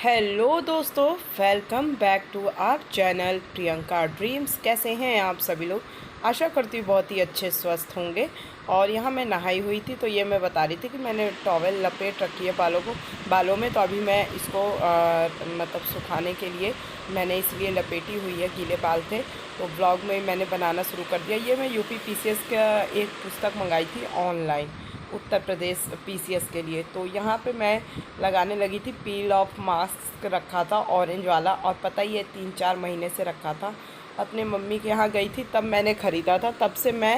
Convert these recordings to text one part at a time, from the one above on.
Hello दोस्तों, welcome back to our channel Priyanka dreams. कैसे हैं आप सभी लोग? आशा करती हूँ बहुत ही अच्छे स्वस्थ होंगे। और यहाँ मैं नहाई हुई थी तो ये मैं बता रही थी कि मैंने टॉवेल लपेट रखी है बालों में। तो अभी मैं इसको मतलब सुखाने के लिए मैंने इसलिए लपेटी हुई है, गीले बाल थे तो ब्लॉग में मैंने बनाना शुरू कर दिया। ये मैं यूपी पीसीएस का एक पुस्तक मंगाई थी ऑनलाइन, उत्तर प्रदेश पीसीएस के लिए। तो यहाँ पे मैं लगाने लगी थी। पील ऑफ मास्क रखा था ऑरेंज वाला, और पता ही है 3-4 महीने से रखा था। अपने मम्मी के यहाँ गई थी तब मैंने ख़रीदा था, तब से मैं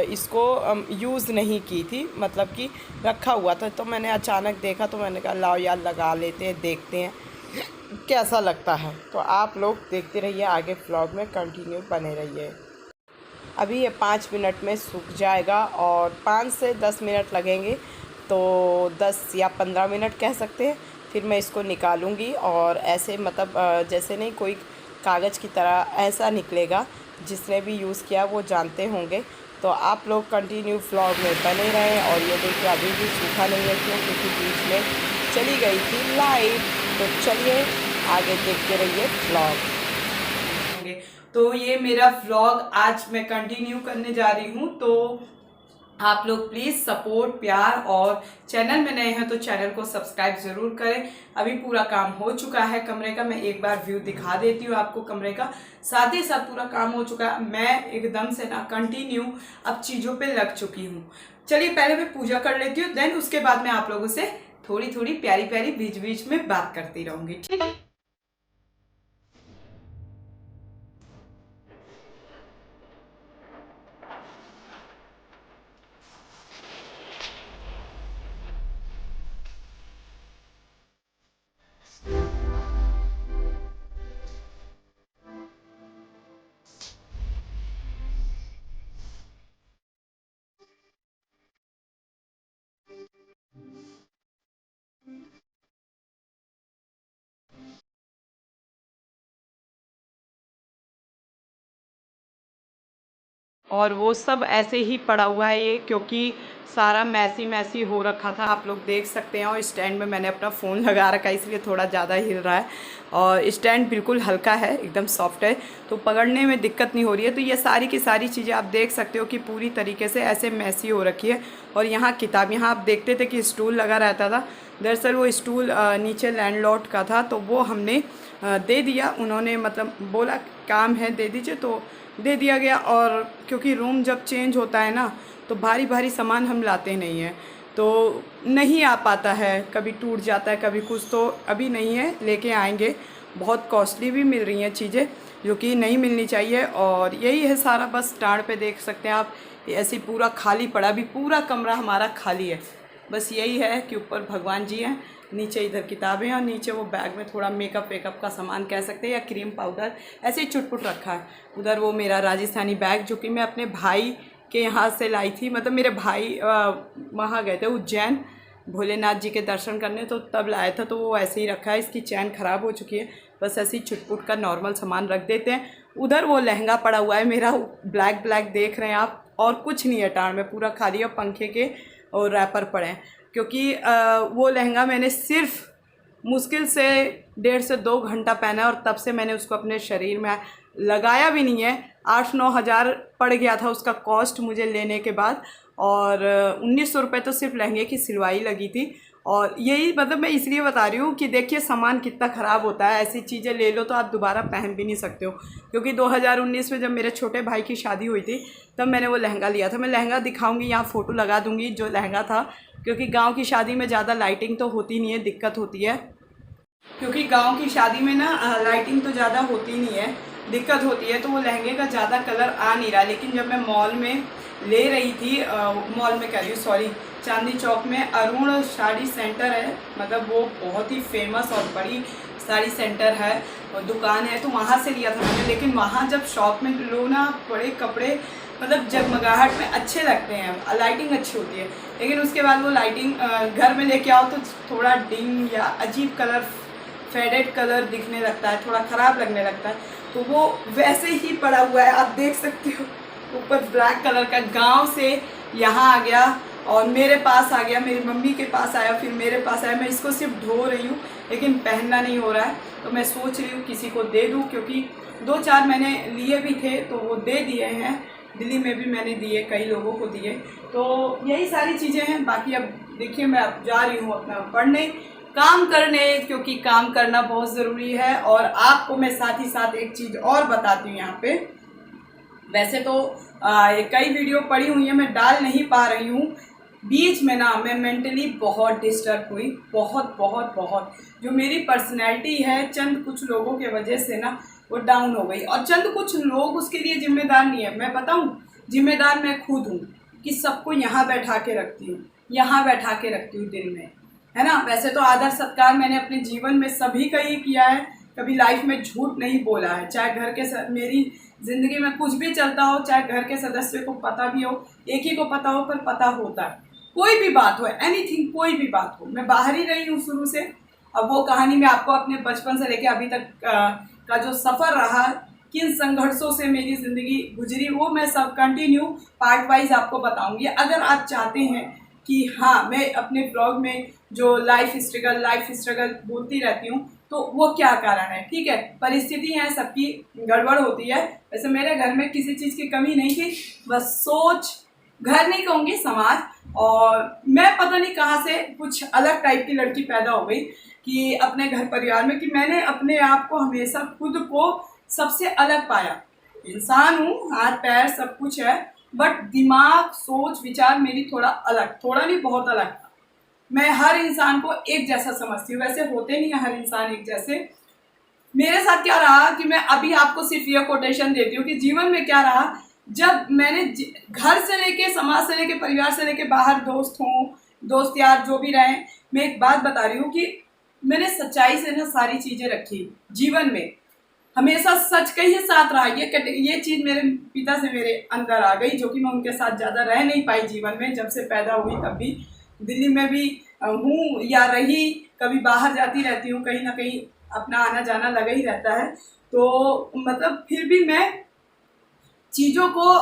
इसको यूज़ नहीं की थी, मतलब कि रखा हुआ था। तो मैंने अचानक देखा तो मैंने कहा लाओ यार लगा लेते हैं, देखते हैं कैसा लगता है। तो आप लोग देखते रहिए, आगे व्लॉग में कंटिन्यू बने रहिए। अभी ये 5 मिनट में सूख जाएगा और 5 से 10 मिनट लगेंगे, तो 10 या 15 मिनट कह सकते हैं। फिर मैं इसको निकालूंगी और ऐसे मतलब जैसे नहीं कोई कागज़ की तरह ऐसा निकलेगा। जिसने भी यूज़ किया वो जानते होंगे। तो आप लोग कंटिन्यू व्लॉग में बने रहें। और ये देखिए अभी भी सूखा नहीं है, क्योंकि बीच में चली गई थी लाइट। तो चलिए आगे देखते रहिए व्लॉग। तो ये मेरा व्लॉग आज मैं कंटिन्यू करने जा रही हूँ। तो आप लोग प्लीज़ सपोर्ट, प्यार, और चैनल में नए हैं तो चैनल को सब्सक्राइब ज़रूर करें। अभी पूरा काम हो चुका है कमरे का। मैं एक बार व्यू दिखा देती हूँ आपको कमरे का। साथ ही साथ पूरा काम हो चुका है। मैं एकदम से ना कंटिन्यू अब चीज़ों पे लग चुकी हूँ। चलिए पहले मैं पूजा कर लेती हूँ, देन उसके बाद मैं आप लोगों से थोड़ी थोड़ी प्यारी प्यारी बीच बीच में बात करती रहूँगी, ठीक है। और वो सब ऐसे ही पड़ा हुआ है ये, क्योंकि सारा मैसी मैसी हो रखा था। आप लोग देख सकते हैं। और स्टैंड में मैंने अपना फ़ोन लगा रखा है, इसलिए थोड़ा ज़्यादा हिल रहा है। और स्टैंड बिल्कुल हल्का है, एकदम सॉफ्ट है, तो पकड़ने में दिक्कत नहीं हो रही है। तो ये सारी की सारी चीज़ें आप देख सकते हो कि पूरी तरीके से ऐसे मैसी हो रखी है। और यहाँ किताब, यहाँ आप देखते थे कि स्टूल लगा रहता था। दरअसल वो स्टूल नीचे लैंडलॉर्ड का था, तो वो हमने दे दिया। उन्होंने मतलब बोला काम है दे दीजिए, तो दे दिया गया। और क्योंकि रूम जब चेंज होता है ना, तो भारी भारी सामान हम लाते नहीं हैं, तो नहीं आ पाता है, कभी टूट जाता है कभी कुछ। तो अभी नहीं है, लेके आएंगे। बहुत कॉस्टली भी मिल रही हैं चीज़ें, जो कि नहीं मिलनी चाहिए। और यही है सारा, बस टाड़ पे देख सकते हैं आप, ऐसे पूरा खाली पड़ा, भी पूरा कमरा हमारा खाली है। बस यही है कि ऊपर भगवान जी हैं, नीचे इधर किताबें, और नीचे वो बैग में थोड़ा मेकअप वेकअप का सामान कह सकते हैं, या क्रीम पाउडर ऐसे ही चुटपुट रखा है। उधर वो मेरा राजस्थानी बैग, जो कि मैं अपने भाई के यहाँ से लाई थी। मतलब मेरे भाई वहाँ गए थे उज्जैन भोलेनाथ जी के दर्शन करने, तो तब लाया था। तो वो ऐसे ही रखा है। इसकी चैन ख़राब हो चुकी है, बस ऐसे ही छुटपुट का नॉर्मल सामान रख देते हैं। उधर वो लहंगा पड़ा हुआ है मेरा, ब्लैक ब्लैक देख रहे हैं आप। और कुछ नहीं है, टाड़ में पूरा खाली है, पंखे के और रैपर पड़े हैं। क्योंकि वो लहंगा मैंने सिर्फ मुश्किल से 1.5 से 2 घंटा पहना है, और तब से मैंने उसको अपने शरीर में लगाया भी नहीं है। 8-9 हज़ार पड़ गया था उसका कॉस्ट मुझे लेने के बाद। और 1900 रुपये तो सिर्फ लहंगे की सिलवाई लगी थी। और यही मतलब मैं इसलिए बता रही हूँ कि देखिए सामान कितना ख़राब होता है। ऐसी चीज़ें ले लो तो आप दोबारा पहन भी नहीं सकते हो। क्योंकि 2019 में जब मेरे छोटे भाई की शादी हुई थी, तब मैंने वो लहंगा लिया था। मैं लहंगा दिखाऊंगी, यहाँ फ़ोटो लगा दूंगी जो लहंगा था। क्योंकि गांव की शादी में ज़्यादा लाइटिंग तो होती नहीं है, दिक्कत होती है। क्योंकि गांव की शादी में ना लाइटिंग तो ज़्यादा होती नहीं है, दिक्कत होती है। तो वो लहंगे का ज़्यादा कलर आ नहीं रहा। लेकिन जब मैं मॉल में ले रही थी, मॉल में कह रही हूँ सॉरी, चांदनी चौक में अरुण साड़ी सेंटर है, मतलब वो बहुत ही फेमस और बड़ी साड़ी सेंटर है और दुकान है। तो वहाँ से लिया था मैंने। लेकिन वहाँ जब शॉप में लो ना, बड़े कपड़े मतलब जगमगाहट में अच्छे लगते हैं, लाइटिंग अच्छी होती है। लेकिन उसके बाद वो लाइटिंग घर में लेके आओ तो थोड़ा डिम या अजीब कलर, फेडेड कलर दिखने लगता है, थोड़ा ख़राब लगने लगता है। तो वो वैसे ही पड़ा हुआ है, आप देख सकते हो। ऊपर ब्लैक कलर का, गांव से यहाँ आ गया और मेरे पास आ गया, मेरी मम्मी के पास आया, फिर मेरे पास आया। मैं इसको सिर्फ धो रही हूँ लेकिन पहनना नहीं हो रहा है, तो मैं सोच रही हूँ किसी को दे दूँ, क्योंकि 2-4 मैंने लिए भी थे तो वो दे दिए हैं। दिल्ली में भी मैंने दिए, कई लोगों को दिए। तो यही सारी चीज़ें हैं। बाकी अब देखिए, मैं अब जा रही हूँ अपना पढ़ने, काम करने, क्योंकि काम करना बहुत ज़रूरी है। और आपको मैं साथ ही साथ एक चीज़ और बताती हूँ यहाँ पे। वैसे तो कई वीडियो पड़ी हुई है, मैं डाल नहीं पा रही हूँ। बीच में ना मैं मेंटली बहुत डिस्टर्ब हुई, बहुत बहुत बहुत। जो मेरी पर्सनैलिटी है चंद कुछ लोगों के वजह से ना वो डाउन हो गई, और चंद कुछ लोग उसके लिए जिम्मेदार नहीं है। मैं बताऊँ, जिम्मेदार मैं खुद हूँ कि सबको यहाँ बैठा के रखती हूँ, यहाँ बैठा के रखती हूँ दिल में, है ना। वैसे तो आदर सत्कार मैंने अपने जीवन में सभी का ही किया है, कभी लाइफ में झूठ नहीं बोला है। चाहे घर के मेरी ज़िंदगी में कुछ भी चलता हो, चाहे घर के सदस्य को पता भी हो, एक ही को पता हो, पर पता होता है। कोई भी बात हो, एनीथिंग, कोई भी बात हो, मैं बाहर ही रही हूँ शुरू से। अब वो कहानी मैं आपको अपने बचपन से लेकर अभी तक का जो सफ़र रहा, किन संघर्षों से मेरी ज़िंदगी गुजरी, वो मैं सब कंटिन्यू पार्ट वाइज आपको बताऊंगी। अगर आप चाहते हैं कि हाँ, मैं अपने ब्लॉग में जो लाइफ स्ट्रगल बोलती रहती हूँ, तो वो क्या कारण है, ठीक है। परिस्थिति है, सबकी गड़बड़ होती है। वैसे मेरे घर में किसी चीज़ की कमी नहीं थी, बस सोच, घर नहीं कहूँगी, समाज। और मैं पता नहीं कहाँ से कुछ अलग टाइप की लड़की पैदा हो गई कि अपने घर परिवार में, कि मैंने अपने आप को हमेशा खुद को सबसे अलग पाया। इंसान हूँ, हाथ पैर सब कुछ है, बट दिमाग, सोच, विचार मेरी थोड़ा अलग, थोड़ा नहीं बहुत अलग था। मैं हर इंसान को एक जैसा समझती हूँ, वैसे होते नहीं है हर इंसान एक जैसे। मेरे साथ क्या रहा कि मैं अभी आपको सिर्फ ये कोटेशन देती हूँ कि जीवन में क्या रहा। जब मैंने घर से लेके, समाज से लेके, परिवार से लेके, बाहर दोस्त यार जो भी रहे, मैं एक बात बता रही हूँ कि मैंने सच्चाई से ना सारी चीज़ें रखी जीवन में, हमेशा सच का ही साथ रहा। ये चीज़ मेरे पिता से मेरे अंदर आ गई, जो कि मैं उनके साथ ज़्यादा रह नहीं पाई जीवन में। जब से पैदा हुई तब भी दिल्ली में भी हूँ या रही, कभी बाहर जाती रहती हूँ, कहीं ना कहीं अपना आना जाना लगा ही रहता है। तो मतलब फिर भी मैं चीज़ों को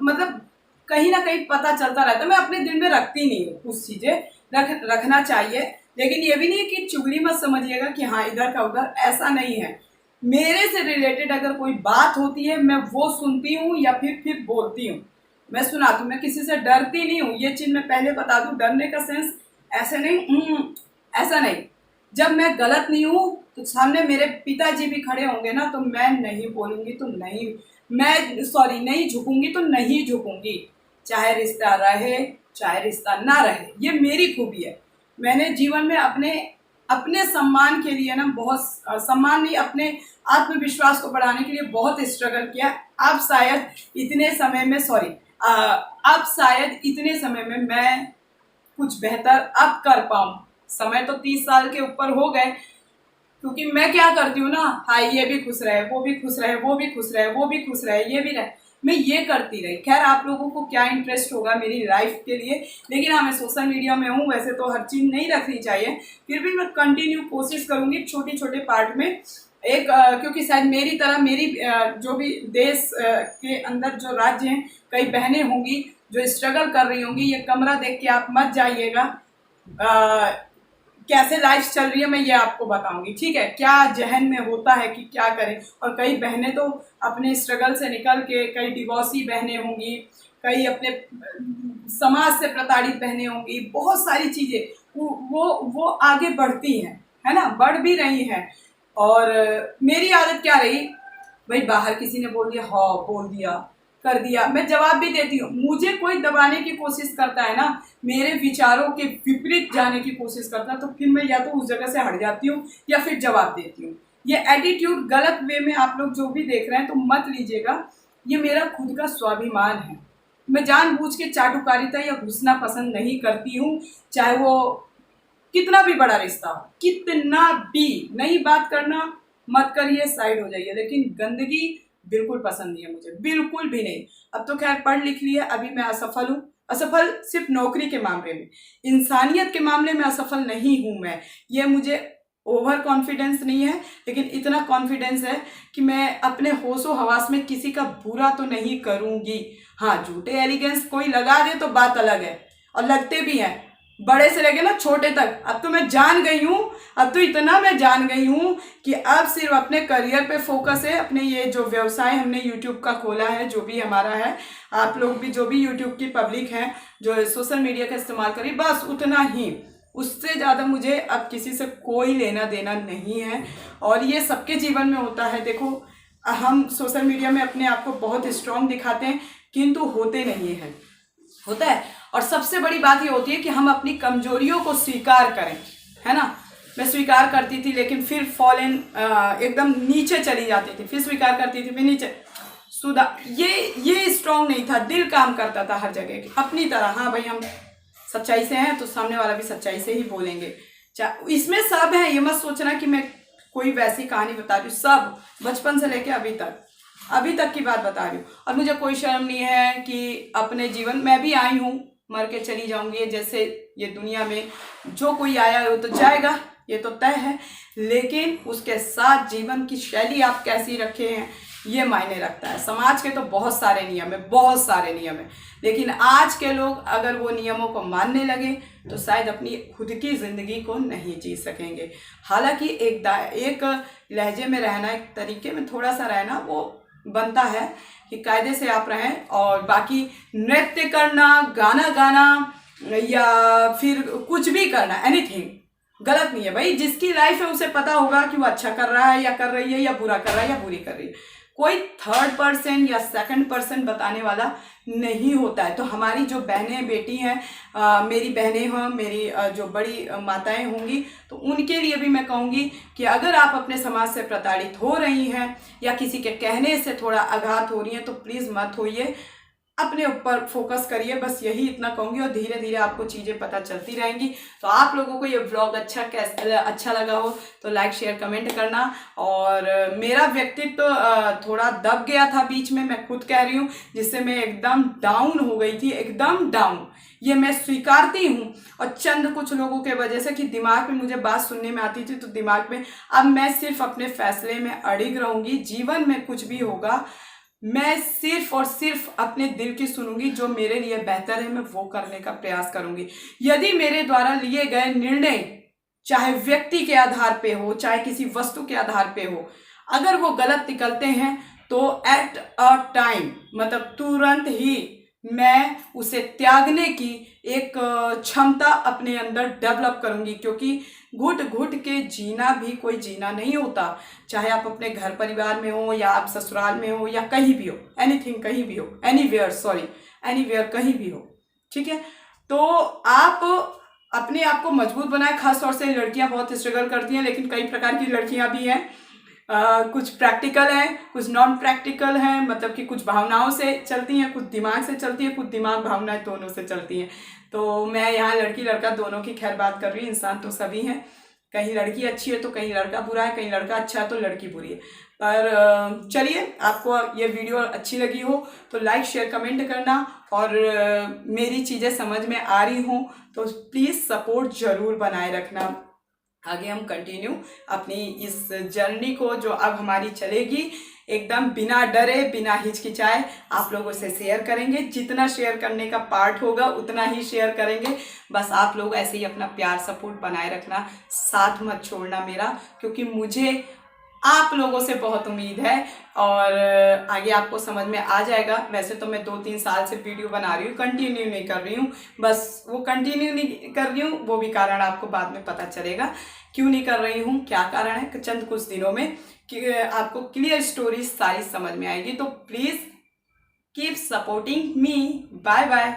मतलब कहीं ना कहीं पता चलता रहता है। मैं अपने दिल में रखती नहीं हूँ, कुछ चीज़ें रखना चाहिए, लेकिन ये भी नहीं कि चुगली मत समझिएगा कि हाँ इधर का उधर, ऐसा नहीं है। मेरे से रिलेटेड अगर कोई बात होती है, मैं वो सुनती हूँ या फिर बोलती हूँ, मैं सुनाती हूँ। मैं किसी से डरती नहीं हूँ, ये चीज़ मैं पहले बता दूँ। डरने का सेंस ऐसे नहीं, ऐसा नहीं। जब मैं गलत नहीं हूँ तो सामने मेरे पिताजी भी खड़े होंगे ना, तो मैं नहीं बोलूँगी तो नहीं, नहीं झुकूंगी तो नहीं झुकूंगी, चाहे रिश्ता रहे चाहे रिश्ता ना रहे। ये मेरी खूबी है। मैंने जीवन में अपने सम्मान के लिए ना बहुत, सम्मान नहीं, अपने आत्मविश्वास को बढ़ाने के लिए बहुत स्ट्रगल किया। अब शायद इतने समय में मैं कुछ बेहतर अब कर पाऊँ। समय तो 30 साल के ऊपर हो गए, क्योंकि मैं क्या करती हूँ ना, हाँ ये भी खुश रहे, वो भी खुश रहे, वो भी खुश रहे, वो भी खुश रहे, ये भी रहे, मैं ये करती रही। खैर, आप लोगों को क्या इंटरेस्ट होगा मेरी लाइफ के लिए, लेकिन हाँ मैं सोशल मीडिया में हूँ, वैसे तो हर चीज़ नहीं रखनी चाहिए, फिर भी मैं कंटिन्यू कोशिश करूँगी छोटे छोटे पार्ट में एक क्योंकि शायद मेरी तरह मेरी जो भी देश के अंदर जो राज्य हैं, कई बहनें होंगी जो स्ट्रगल कर रही होंगी। ये कमरा देख के आप मत जाइएगा, कैसे लाइफ चल रही है मैं ये आपको बताऊंगी, ठीक है। क्या जहन में होता है कि क्या करें। और कई बहनें तो अपने स्ट्रगल से निकल के, कई डिवोर्सी बहनें होंगी, कई अपने समाज से प्रताड़ित बहनें होंगी, बहुत सारी चीज़ें वो आगे बढ़ती हैं, है ना, बढ़ भी रही हैं। और मेरी आदत क्या रही, भाई बाहर किसी ने बोल दिया, हाँ बोल दिया, कर दिया, मैं जवाब भी देती हूँ। मुझे कोई दबाने की कोशिश करता है ना, मेरे विचारों के विपरीत जाने की कोशिश करता है, तो फिर मैं या तो उस जगह से हट जाती हूँ या फिर जवाब देती हूँ। ये एटीट्यूड गलत वे में आप लोग जो भी देख रहे हैं तो मत लीजिएगा, ये मेरा खुद का स्वाभिमान है। मैं जानबूझ के चाटुकारिता या घुसना पसंद नहीं करती हूँ, चाहे वो कितना भी बड़ा रिश्ता हो, कितना भी। नई बात करना मत करिए, साइड हो जाइए, लेकिन गंदगी बिल्कुल पसंद नहीं है मुझे, बिल्कुल भी नहीं। अब तो खैर पढ़ लिख लिया, अभी मैं असफल हूँ। असफल सिर्फ नौकरी के मामले में, इंसानियत के मामले में असफल नहीं हूँ मैं। ये मुझे ओवर कॉन्फिडेंस नहीं है, लेकिन इतना कॉन्फिडेंस है कि मैं अपने होशो हवास में किसी का बुरा तो नहीं करूँगी। हाँ, झूठे एलिगेंस कोई लगा दे तो बात अलग है, और लगते भी हैं, बड़े से लेके ना छोटे तक। अब तो मैं जान गई हूँ, अब तो इतना मैं जान गई हूँ कि अब सिर्फ अपने करियर पे फोकस है। अपने ये जो व्यवसाय हमने यूट्यूब का खोला है, जो भी हमारा है, आप लोग भी जो भी यूट्यूब की पब्लिक है जो सोशल मीडिया का इस्तेमाल करी, बस उतना ही, उससे ज़्यादा मुझे अब किसी से कोई लेना देना नहीं है। और ये सबके जीवन में होता है। देखो, हम सोशल मीडिया में अपने आप को बहुत स्ट्रांग दिखाते हैं, किंतु होते नहीं हैं, होता है। और सबसे बड़ी बात ये होती है कि हम अपनी कमजोरियों को स्वीकार करें, है ना। मैं स्वीकार करती थी लेकिन फिर फॉलन एकदम नीचे चली जाती थी, फिर स्वीकार करती थी, फिर नीचे ये स्ट्रांग नहीं था। दिल काम करता था हर जगह की अपनी तरह। हाँ भाई, हम सच्चाई से हैं तो सामने वाला भी सच्चाई से ही बोलेंगे। इसमें सब है, ये मत सोचना कि मैं कोई वैसी कहानी बता रही हूँ। सब बचपन से लेके अभी तक की बात बता रही हूँ। और मुझे कोई शर्म नहीं है कि अपने जीवन, मैं भी आई हूँ, मर के चली जाऊंगी। जैसे ये दुनिया में जो कोई आया है वो तो जाएगा, ये तो तय है। लेकिन उसके साथ जीवन की शैली आप कैसी रखे हैं ये मायने रखता है। समाज के तो बहुत सारे नियम है, बहुत सारे नियम है, लेकिन आज के लोग अगर वो नियमों को मानने लगे तो शायद अपनी खुद की ज़िंदगी को नहीं जी सकेंगे। हालांकि एक लहजे में रहना, एक तरीके में थोड़ा सा रहना वो बनता है कि कायदे से आप रहें। और बाकी नृत्य करना, गाना गाना या फिर कुछ भी करना, एनीथिंग गलत नहीं है भाई। जिसकी लाइफ है उसे पता होगा कि वो अच्छा कर रहा है या कर रही है, या बुरा कर रहा है या बुरी कर रही है। कोई थर्ड पर्सन या सेकंड पर्सन बताने वाला नहीं होता है। तो हमारी जो बहनें बेटी हैं, मेरी बहनें हों, मेरी जो बड़ी माताएं होंगी, तो उनके लिए भी मैं कहूँगी कि अगर आप अपने समाज से प्रताड़ित हो रही हैं या किसी के कहने से थोड़ा आघात हो रही हैं तो प्लीज़ मत होइए, अपने ऊपर फोकस करिए। बस यही इतना कहूँगी, और धीरे धीरे आपको चीज़ें पता चलती रहेंगी। तो आप लोगों को ये व्लॉग अच्छा लगा हो तो लाइक शेयर कमेंट करना। और मेरा व्यक्तित्व थोड़ा दब गया था बीच में, मैं खुद कह रही हूँ, जिससे मैं एकदम डाउन हो गई थी, एकदम डाउन। ये मैं स्वीकारती हूँ। और चंद कुछ लोगों के वजह से कि दिमाग में मुझे बात सुनने में आती थी, तो दिमाग में, अब मैं सिर्फ अपने फैसले में अड़िग रहूँगी। जीवन में कुछ भी होगा, मैं सिर्फ और सिर्फ अपने दिल की सुनूंगी। जो मेरे लिए बेहतर है मैं वो करने का प्रयास करूंगी। यदि मेरे द्वारा लिए गए निर्णय, चाहे व्यक्ति के आधार पे हो, चाहे किसी वस्तु के आधार पे हो, अगर वो गलत निकलते हैं तो एट अ टाइम, मतलब तुरंत ही मैं उसे त्यागने की एक क्षमता अपने अंदर डेवलप करूंगी। क्योंकि घुट घुट के जीना भी कोई जीना नहीं होता। चाहे आप अपने घर परिवार में हो, या आप ससुराल में हो, या कहीं भी हो, एनीथिंग, कहीं भी हो, एनीवेयर कहीं भी हो, ठीक है। तो आप अपने आप को मजबूत बनाए। खास तौर से लड़कियां बहुत स्ट्रगल करती हैं, लेकिन कई प्रकार की लड़कियां भी हैं। कुछ प्रैक्टिकल हैं, कुछ नॉन प्रैक्टिकल हैं, मतलब कि कुछ भावनाओं से चलती हैं, कुछ दिमाग से चलती हैं, कुछ दिमाग भावनाएं दोनों से चलती हैं। तो मैं यहाँ लड़की लड़का दोनों की खैर बात कर रही हूँ। इंसान तो सभी हैं, कहीं लड़की अच्छी है तो कहीं लड़का बुरा है, कहीं लड़का अच्छा है तो लड़की बुरी है। पर चलिए, आपको ये वीडियो अच्छी लगी हो तो लाइक शेयर कमेंट करना। और मेरी चीज़ें समझ में आ रही हों तो प्लीज़ सपोर्ट ज़रूर बनाए रखना। आगे हम कंटिन्यू अपनी इस जर्नी को, जो अब हमारी चलेगी, एकदम बिना डरे, बिना हिचकिचाए आप लोगों से शेयर करेंगे। जितना शेयर करने का पार्ट होगा उतना ही शेयर करेंगे। बस आप लोग ऐसे ही अपना प्यार सपोर्ट बनाए रखना, साथ मत छोड़ना मेरा, क्योंकि मुझे आप लोगों से बहुत उम्मीद है। और आगे आपको समझ में आ जाएगा। वैसे तो मैं 2-3 साल से वीडियो बना रही हूँ, कंटिन्यू नहीं कर रही हूँ। बस वो कंटिन्यू नहीं कर रही हूँ, वो भी कारण आपको बाद में पता चलेगा क्यों नहीं कर रही हूँ, क्या कारण है। चंद कुछ दिनों में कि आपको क्लियर स्टोरी सारी समझ में आएगी। तो please keep supporting me. Bye bye.